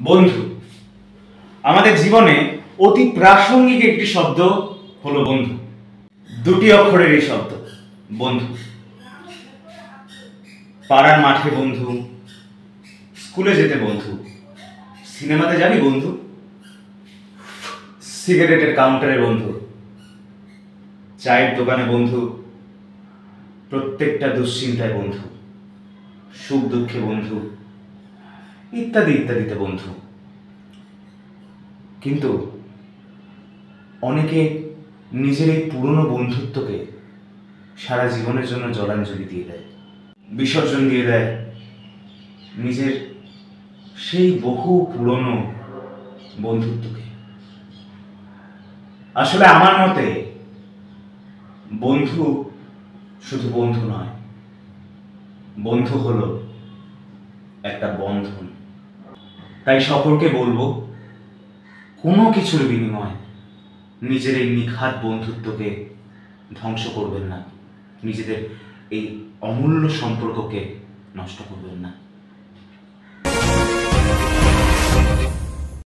বন্ধু আমাদের জীবনে অতি প্রাসঙ্গিক একটি শব্দ হলো বন্ধু। দুটি অক্ষরের এই শব্দ বন্ধু। পাড়ার মাঠে বন্ধু, স্কুলে যেতে বন্ধু, সিনেমাতে যাবি বন্ধু, সিগারেটের কাউন্টারে বন্ধু, চায়ের দোকানে বন্ধু, প্রত্যেকটা দুশ্চিন্তায় বন্ধু, সুখ দুঃখে বন্ধু, ইত্যাদি ইত্যাদিতে বন্ধু। কিন্তু অনেকে নিজের এই পুরনো বন্ধুত্বকে সারা জীবনের জন্য জলাঞ্জলি দিয়ে দেয়, বিসর্জন দিয়ে দেয় নিজের সেই বহু পুরনো বন্ধুত্বকে। আসলে আমার মতে বন্ধু শুধু বন্ধু নয়, বন্ধু হলো একটা বন্ধন। তাই সকলকে বলবো, কোনো কিছুর বিনিময়ে নিজের এই নিখাত বন্ধুত্বকে ধ্বংস করবেন না, নিজেদের এই অমূল্য সম্পর্ককে নষ্ট করবেন না।